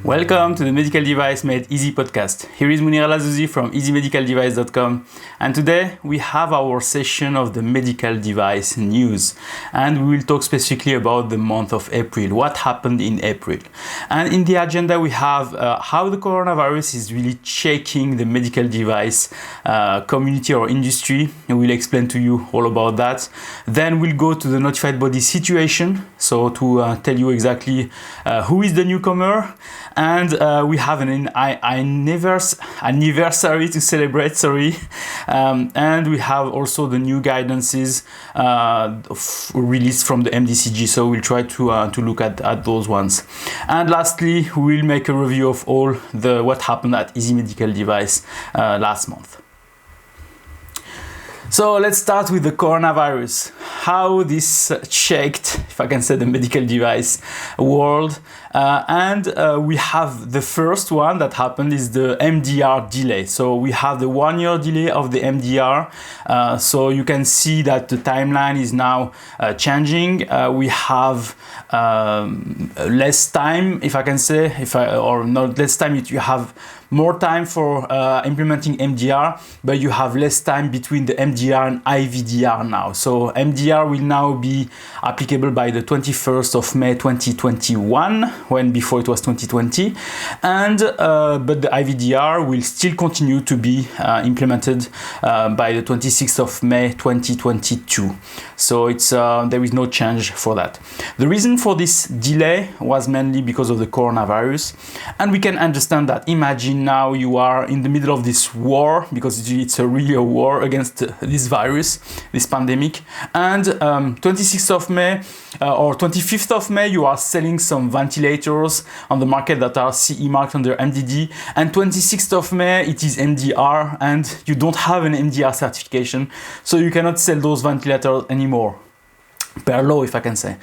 Welcome to the Medical Device Made Easy podcast. Here is Monir El Azzouzi from easymedicaldevice.com, and today we have our session of the medical device news, and we will talk specifically about the month of April, what happened in April. And in the agenda we have how the coronavirus is really shaking the medical device community or industry. We'll explain to you all about that. Then we'll go to the notified body situation, so to tell you exactly who is the newcomer. And we have an anniversary to celebrate, and we have also the new guidances released from the MDCG, so we'll try to look at those ones. And lastly, we'll make a review of all what happened at Easy Medical Device last month. So let's start with the coronavirus, how this shaked, if I can say, the medical device world. We have the first one that happened is the MDR delay. So we have the 1 year delay of the MDR. So you can see that the timeline is now changing. We have less time, if I can say, or not less time, you have more time for implementing MDR, but you have less time between the MDR and IVDR now. So MDR will now be applicable by the 21st of May 2021, when before it was 2020, and but the IVDR will still continue to be implemented by the 26th of May 2022. So it's there is no change for that. The reason for this delay was mainly because of the coronavirus, and we can understand that. Imagine now you are in the middle of this war, because it's really a war against this virus, this pandemic, and 26th of May or 25th of May you are selling some ventilators on the market that are CE marked under MDD, and 26th of May it is MDR, and you don't have an MDR certification, so you cannot sell those ventilators anymore. Per law, if I can say.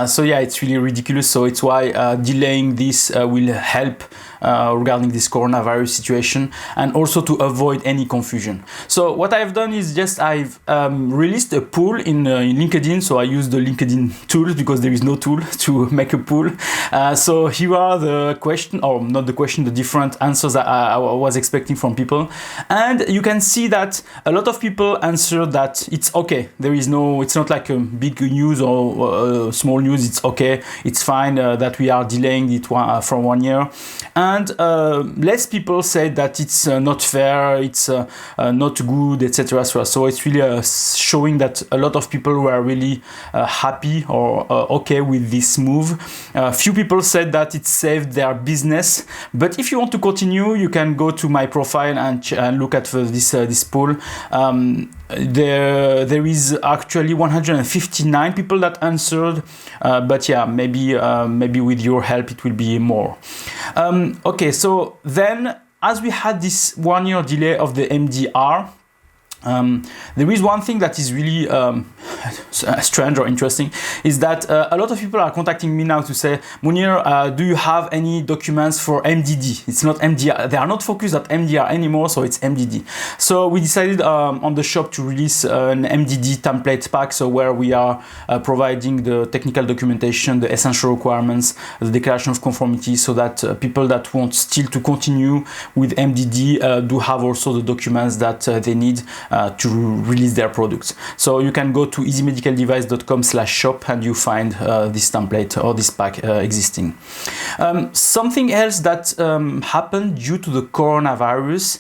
So yeah, it's really ridiculous. So it's why delaying this will help regarding this coronavirus situation, and also to avoid any confusion. So what I've done is just I've released a poll in LinkedIn. So I use the LinkedIn tools because there is no tool to make a poll. So here are the question, or not the question, the different answers that I was expecting from people. And you can see that a lot of people answered that it's okay. It's not like a big news or small news. It's okay. It's fine that we are delaying it from 1 year. And less people say that it's not fair, it's not good, etc. So it's really showing that a lot of people were really happy or okay with this move. Few people said that it saved their business. But if you want to continue, you can go to my profile and look at this poll. There is actually 159 people that answered, but yeah, maybe with your help it will be more. Okay, so then as we had this 1 year delay of the MDR, there is one thing that is really strange or interesting, is that a lot of people are contacting me now to say, Monir, do you have any documents for MDD? It's not MDR. They are not focused at MDR anymore, so it's MDD. So we decided on the shop to release an MDD template pack, so where we are providing the technical documentation, the essential requirements, the declaration of conformity, so that people that want still to continue with MDD do have also the documents that they need to release their products. So you can go to easymedicaldevice.com/shop and you find this template or this pack existing. Something else that happened due to the coronavirus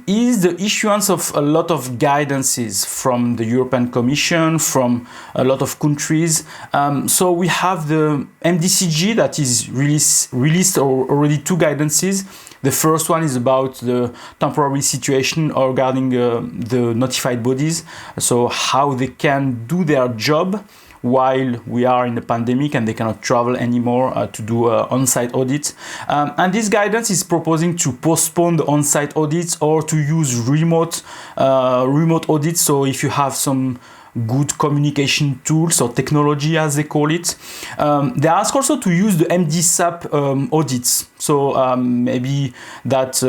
is the issuance of a lot of guidances from the European Commission, from a lot of countries. So we have the MDCG that is released already 2 guidances. The first one is about the temporary situation regarding the notified bodies, so how they can do their job while we are in the pandemic and they cannot travel anymore to do on-site audits. And this guidance is proposing to postpone the on-site audits or to use remote audits. So if you have some good communication tools or technology, as they call it. They ask also to use the MDSAP audits. So maybe that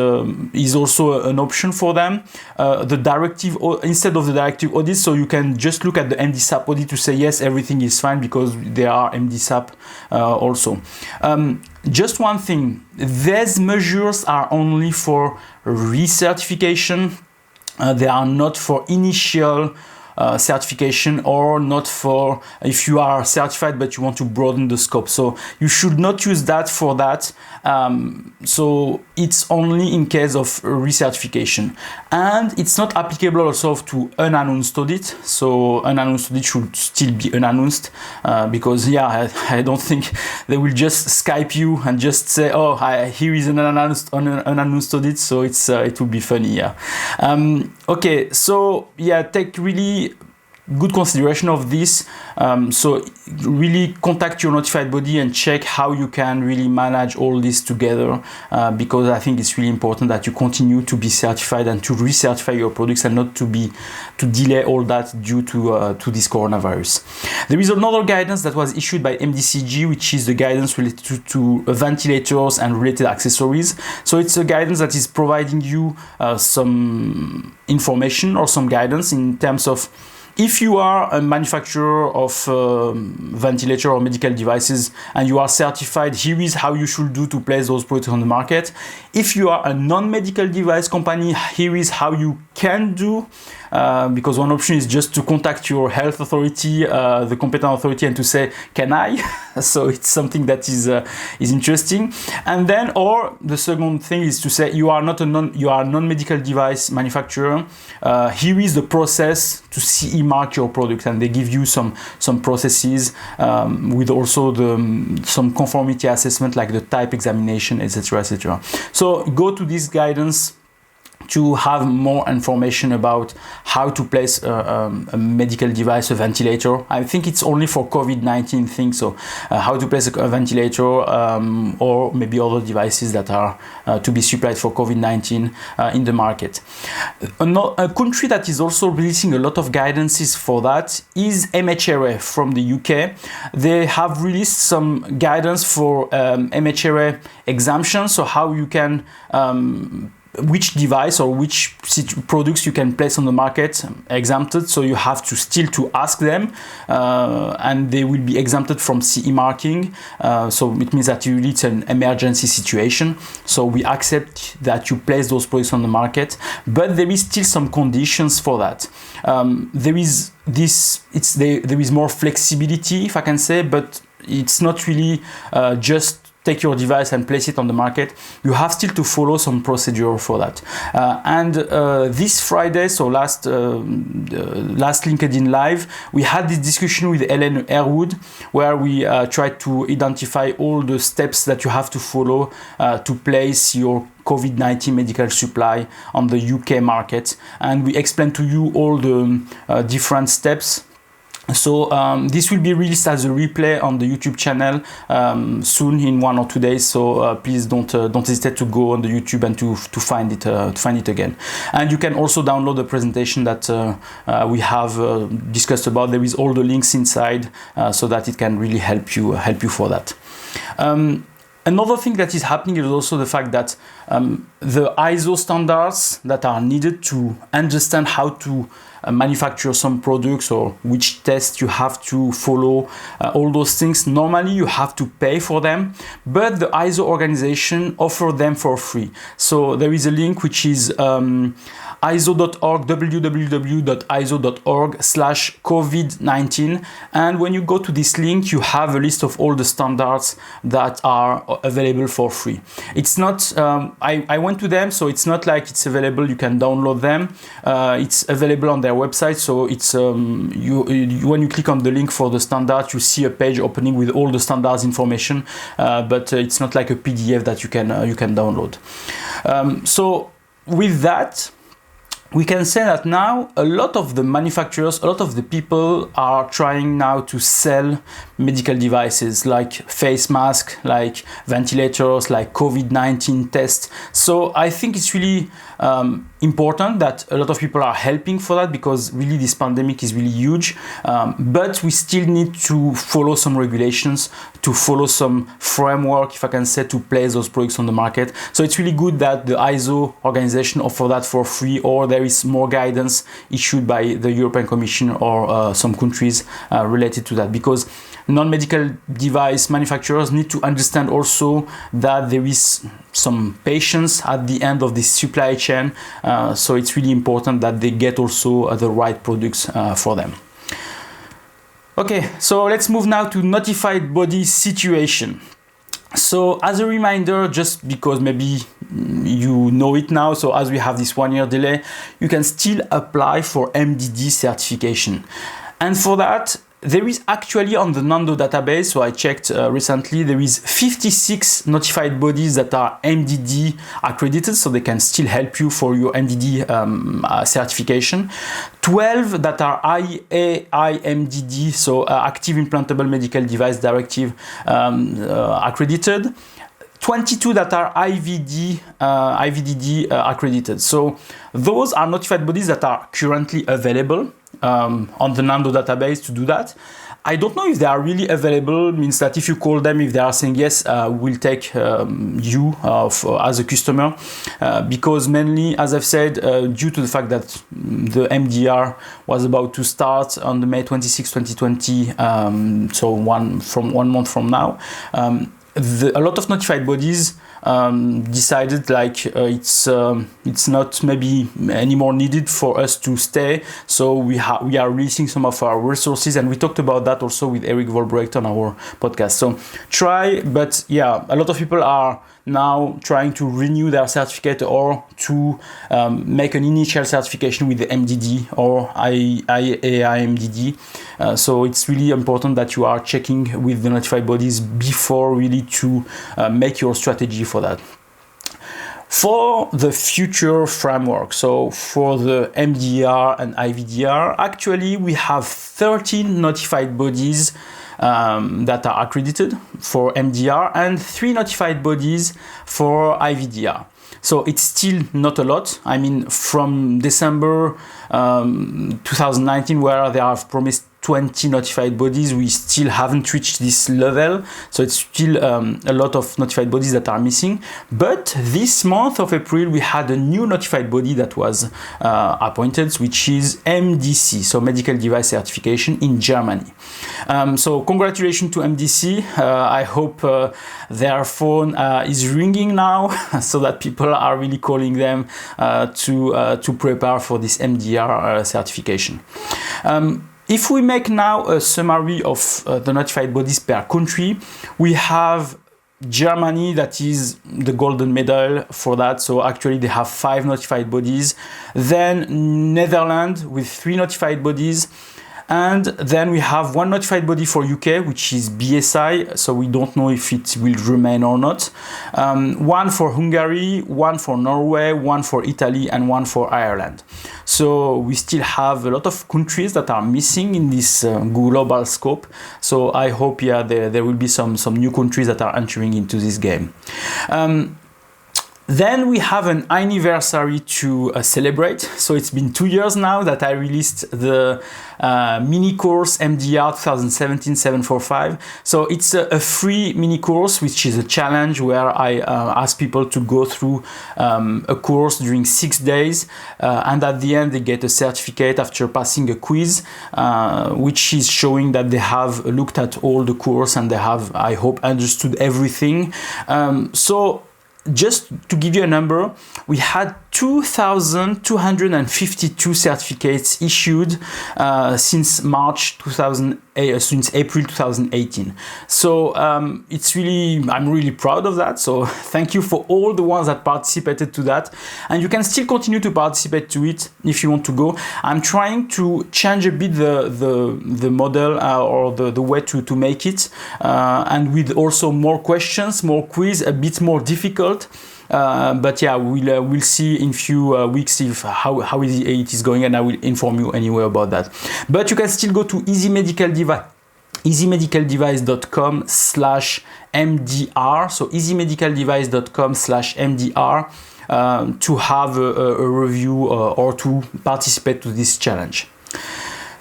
is also an option for them. The directive, instead of the directive audit, so you can just look at the MDSAP audit to say yes, everything is fine, because there are MDSAP also. Just one thing, these measures are only for recertification. They are not for initial certification, or not for if you are certified but you want to broaden the scope. So you should not use that for that. So it's only in case of recertification, and it's not applicable also to unannounced audit. So unannounced audit should still be unannounced, because I don't think they will just Skype you and just say, oh, here is an unannounced audit. So it would be funny. Okay, so take really good consideration of this. So really contact your notified body and check how you can really manage all this together, because I think it's really important that you continue to be certified and to recertify your products, and not to delay all that due to this coronavirus. There is another guidance that was issued by MDCG, which is the guidance related to ventilators and related accessories. So it's a guidance that is providing you some information or some guidance in terms of, if you are a manufacturer of ventilator or medical devices and you are certified, here is how you should do to place those products on the market. If you are a non-medical device company, here is how you can do. Because one option is just to contact your health authority, the competent authority, and to say, can I? So it's something that is interesting. And then, or the second thing is to say, you are a non-medical device manufacturer. Here is the process to CE mark your product, and they give you some processes with also some conformity assessment, like the type examination, etc., etc. So go to this guidance to have more information about how to place a medical device, a ventilator. I think it's only for COVID-19 thing, so how to place a ventilator or maybe other devices that are to be supplied for COVID-19 in the market. A country that is also releasing a lot of guidances for that is MHRA from the UK. They have released some guidance for MHRA exemption, so how you can which device or which products you can place on the market exempted. So you have to still to ask them, and they will be exempted from CE marking. So it means that it's an emergency situation. So we accept that you place those products on the market, but there is still some conditions for that. There is more flexibility, if I can say, but it's not really just take your device and place it on the market. You have still to follow some procedure for that. And this Friday, so last LinkedIn Live, we had this discussion with Ellen Airwood, where we tried to identify all the steps that you have to follow to place your COVID-19 medical supply on the UK market. And we explained to you all the different steps. So this will be released as a replay on the YouTube channel soon, in 1 or 2 days. So please don't hesitate to go on the YouTube and to find it again. And you can also download the presentation that we have discussed about. There is all the links inside, so that it can really help you for that. Another thing that is happening is also the fact that the ISO standards that are needed to understand how to manufacture some products, or which tests you have to follow, all those things, normally you have to pay for them, but the ISO organization offer them for free. So there is a link which is iso.org, www.iso.org/COVID-19, and when you go to this link, you have a list of all the standards that are available for free. It's not, I went to them, so it's not like it's available, you can download them. It's available on their website, so it's when you click on the link for the standard, you see a page opening with all the standards information, but it's not like a PDF that you can download. So with that, we can say that now a lot of the manufacturers, a lot of the people are trying now to sell medical devices like face masks, like ventilators, like COVID-19 tests. So I think it's really important that a lot of people are helping for that, because really this pandemic is really huge, but we still need to follow some regulations, to follow some framework, if I can say, to place those products on the market. So it's really good that the ISO organization offer that for free, or there is more guidance issued by the European Commission or some countries related to that, because non-medical device manufacturers need to understand also that there is some patience at the end of this supply chain, so it's really important that they get also the right products for them. Okay, so let's move now to notified body situation. So as a reminder, just because maybe you know it now, so as we have this 1 year delay, you can still apply for MDD certification. And for that, there is actually on the Nando database, so I checked recently, there is 56 notified bodies that are MDD accredited, so they can still help you for your MDD certification. 12 that are IAI-MDD, so Active Implantable Medical Device Directive accredited. 22 that are IVDD accredited. So those are notified bodies that are currently available on the Nando database to do that. I don't know if they are really available, means that if you call them, if they are saying yes, we'll take you as a customer, because mainly, as I've said, due to the fact that the MDR was about to start on the May 26, 2020, so from 1 month from now, a lot of notified bodies decided like it's not maybe anymore needed for us to stay, so we are releasing some of our resources, and we talked about that also with Eric Volbrecht on our podcast. So try, but yeah, a lot of people are now trying to renew their certificate or to make an initial certification with the MDD or IAI-MDD. So it's really important that you are checking with the notified bodies before really to make your strategy for that. For the future framework, so for the MDR and IVDR, actually we have 13 notified bodies that are accredited for MDR and 3 notified bodies for IVDR. So it's still not a lot. I mean, from December 2019, where they have promised 20 notified bodies, we still haven't reached this level. So it's still a lot of notified bodies that are missing. But this month of April, we had a new notified body that was appointed, which is MDC, so Medical Device Certification in Germany. So congratulations to MDC. I hope their phone is ringing now, so that people are really calling them to prepare for this MDR certification. If we make now a summary of the notified bodies per country, we have Germany, that is the golden medal for that. So actually they have 5 notified bodies. Then Netherlands with 3 notified bodies. And then we have 1 notified body for UK, which is BSI, so we don't know if it will remain or not. 1 for Hungary, 1 for Norway, 1 for Italy, and 1 for Ireland. So we still have a lot of countries that are missing in this global scope. So I hope, yeah, there will be some new countries that are entering into this game. Then we have an anniversary to celebrate. So it's been 2 years now that I released the Mini-Course MDR 2017-745. So it's a free mini-course, which is a challenge where I ask people to go through a course during 6 days. And at the end, they get a certificate after passing a quiz, which is showing that they have looked at all the course and they have, I hope, understood everything. So just to give you a number, we had 2,252 certificates issued since since April 2018. So it's really, I'm really proud of that. So thank you for all the ones that participated to that. And you can still continue to participate to it if you want to go. I'm trying to change a bit the model or the way to make it, and with also more questions, more quiz, a bit more difficult. But yeah, we'll see in few weeks if how it is going, and I will inform you anyway about that. But you can still go to easymedicaldevice.com/MDR. So easymedicaldevice.com/MDR. to have a review or to participate to this challenge.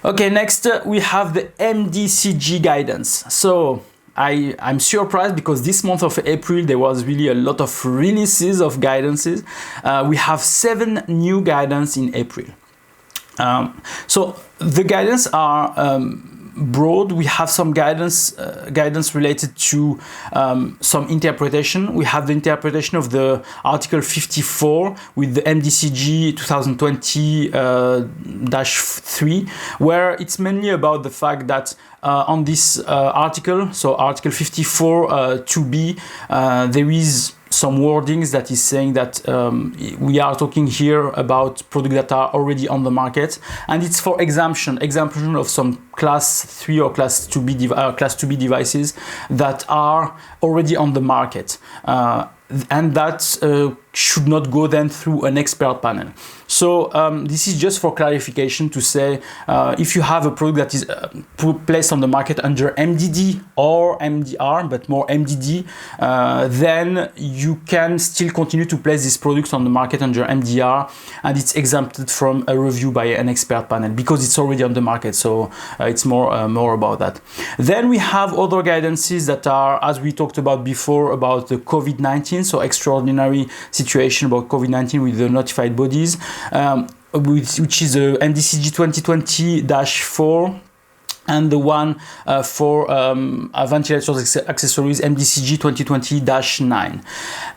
Okay, next we have the MDCG guidance. So I'm surprised because this month of April there was really a lot of releases of guidances. We have 7 new guidance in April. So the guidance are broad. We have some guidance related to some interpretation. We have the interpretation of the Article 54 with the MDCG 2020-3, where it's mainly about the fact that on this article, so Article 54 2b, there is some wordings that is saying that we are talking here about products that are already on the market, and it's for exemption of some class 3 or class 2b devices that are already on the market, and that should not go then through an expert panel. So this is just for clarification to say if you have a product that is placed on the market under MDD or MDR, but more MDD, then you can still continue to place these products on the market under MDR, and it's exempted from a review by an expert panel because it's already on the market. So it's more about that. Then we have other guidances that are, as we talked about before, about the COVID-19, so extraordinary situation about COVID-19 with the notified bodies, which is the MDCG 2020-4, and the one for ventilators accessories, MDCG 2020-9.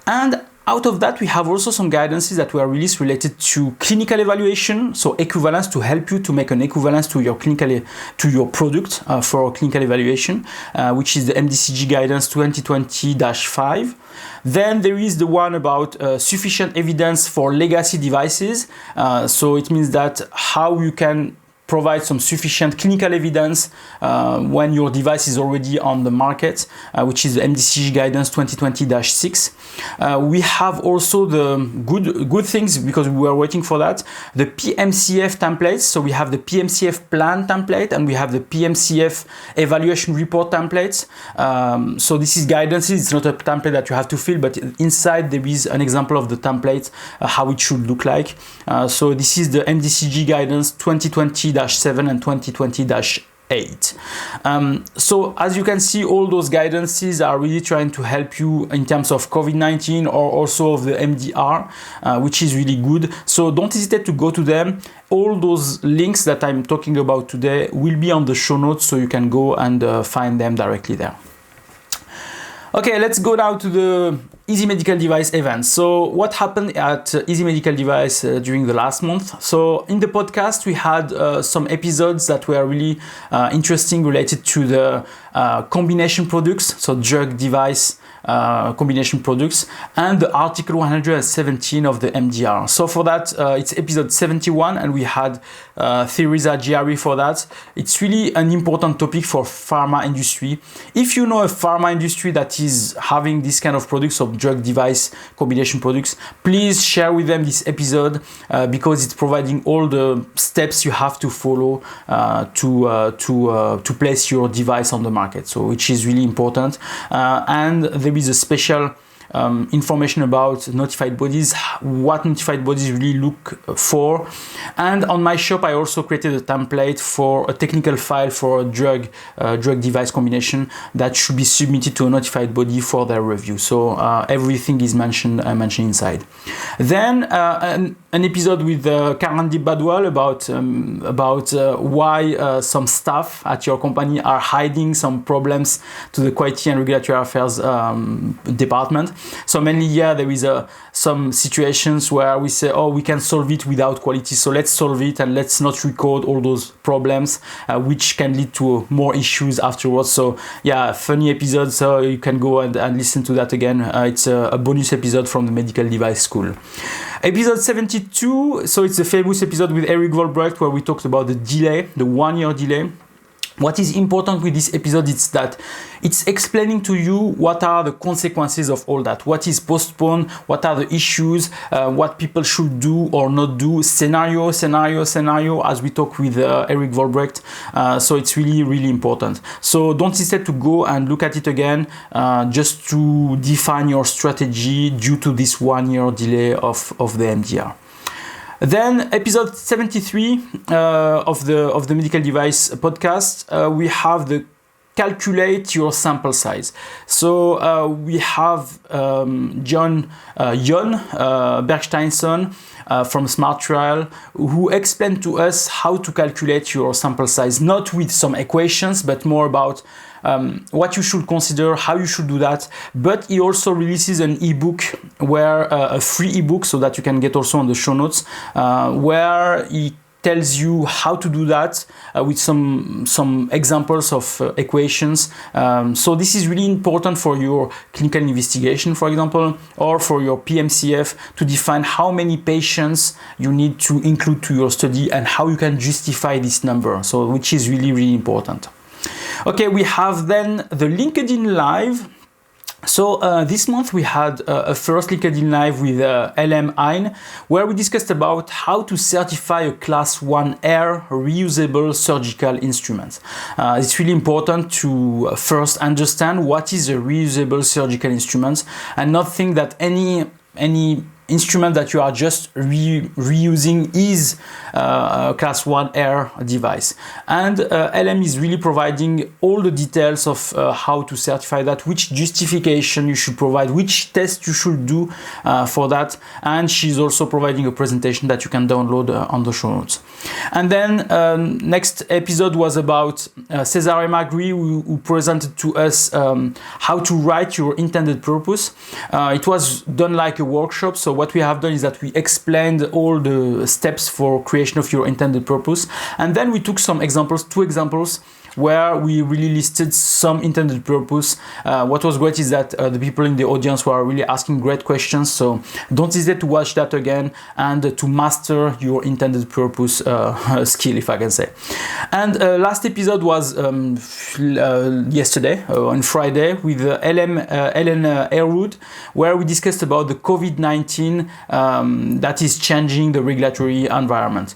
And out of that, we have also some guidances that were released related to clinical evaluation, so equivalence, to help you to make an equivalence to your product for clinical evaluation, which is the MDCG guidance 2020-5. Then there is the one about sufficient evidence for legacy devices. So it means that how you can provide some sufficient clinical evidence when your device is already on the market, which is the MDCG guidance 2020-6. We have also the good things, because we were waiting for that, the PMCF templates. So we have the PMCF plan template and we have the PMCF evaluation report templates. So this is guidances. It's not a template that you have to fill, but inside there is an example of the template, how it should look like. So this is the MDCG guidance 2020-7 and 2020-8. So as you can see, all those guidances are really trying to help you in terms of COVID-19 or also of the MDR, which is really good. So don't hesitate to go to them. All those links that I'm talking about today will be on the show notes, so you can go and find them directly there. Okay, let's go now to the Easy Medical Device event. So what happened at Easy Medical Device during the last month? So in the podcast, we had some episodes that were really interesting related to the combination products, so drug device combination products, and the Article 117 of the MDR. So for that, it's episode 71, and we had Theresa Giari for that. It's really an important topic for pharma industry. If you know a pharma industry that is having this kind of products, of drug device combination products, please share with them this episode because it's providing all the steps you have to follow to place your device on the market. So which is really important, and there is a special information about notified bodies, what notified bodies really look for. And on my shop, I also created a template for a technical file for a drug device combination that should be submitted to a notified body for their review. So everything is mentioned inside. Then an episode with Karandeep Badwal about why some staff at your company are hiding some problems to the Quality and Regulatory Affairs department. So mainly, there is some situations where we say, oh, we can solve it without quality, so let's solve it and let's not record all those problems, which can lead to more issues afterwards. So yeah, funny episode, so you can go and listen to that again. It's a bonus episode from the Medical Device School. Episode 72, so it's a famous episode with Eric Volbrecht where we talked about the delay, the 1-year delay. What is important with this episode is that it's explaining to you what are the consequences of all that, what is postponed, what are the issues, what people should do or not do, scenario, as we talk with Eric Volbrecht. So it's really, really important. So don't hesitate to go and look at it again, just to define your strategy due to this 1 year delay of the MDR. Then episode 73 of the Medical Device podcast, we have the calculate your sample size. So we have Jon Bergsteinson from Smart Trial, who explained to us how to calculate your sample size, not with some equations, but more about what you should consider, how you should do that. But he also releases an ebook, where a free ebook, so that you can get also on the show notes, where he tells you how to do that with some examples of equations. So this is really important for your clinical investigation, for example, or for your PMCF, to define how many patients you need to include to your study and how you can justify this number. So which is really, really important. Okay, we have then the LinkedIn Live. So this month we had a first LinkedIn Live with LM Hein, where we discussed about how to certify a Class 1R reusable surgical instrument. It's really important to first understand what is a reusable surgical instrument, and not think that any instrument that you are just reusing is a Class 1R device. And LM is really providing all the details of how to certify that, which justification you should provide, which test you should do for that. And she's also providing a presentation that you can download on the show notes. And then next episode was about Cesare Magri, who presented to us how to write your intended purpose. It was done like a workshop. So what we have done is that we explained all the steps for creation of your intended purpose, and then we took some examples, 2 examples, where we really listed some intended purpose. What was great is that the people in the audience were really asking great questions, so don't hesitate to watch that again and to master your intended purpose skill, if I can say. And last episode was yesterday, on Friday, with Ellen Airwood, where we discussed about the COVID-19 that is changing the regulatory environment,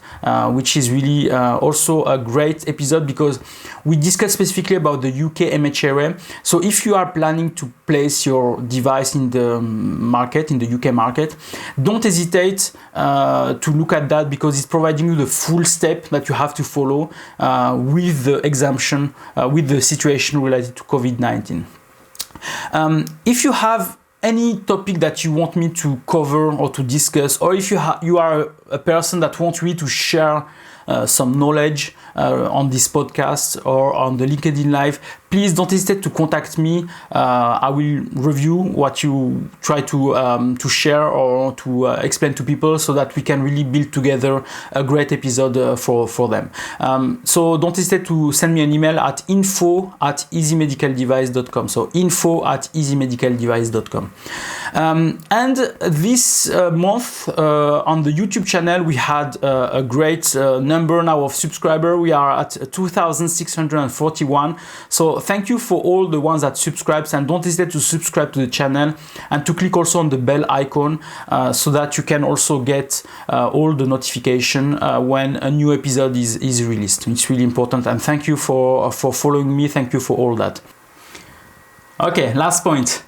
which is really also a great episode, because we discussed specifically about the UK MHRA. So if you are planning to place your device in the market, in the UK market, don't hesitate to look at that, because it's providing you the full step that you have to follow with the exemption, with the situation related to COVID-19. If you have any topic that you want me to cover or to discuss, or if you are a person that wants me to share some knowledge on this podcast or on the LinkedIn Live, please don't hesitate to contact me. I will review what you try to share or to explain to people, so that we can really build together a great episode for them. So don't hesitate to send me an email at info@easymedicaldevice.com. So info@easymedicaldevice.com. And this month on the YouTube channel, we had a great number now of subscribers. We are at 2,641. So thank you for all the ones that subscribe, and don't hesitate to subscribe to the channel and to click also on the bell icon, so that you can also get all the notification when a new episode is released. It's really important, and thank you for following me. Thank you for all that. Okay, last point.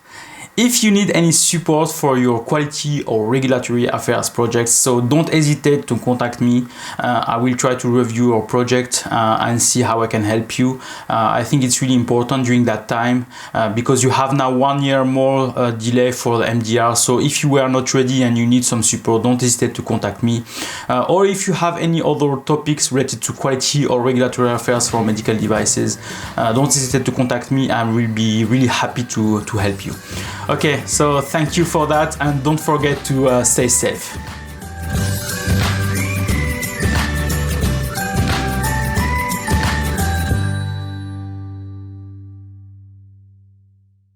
If you need any support for your quality or regulatory affairs projects, so don't hesitate to contact me. I will try to review your project and see how I can help you. I think it's really important during that time, because you have now 1 year more delay for the MDR. So if you were not ready and you need some support, don't hesitate to contact me. Or if you have any other topics related to quality or regulatory affairs for medical devices, don't hesitate to contact me. I will be really happy to help you. Okay, so thank you for that, and don't forget to stay safe.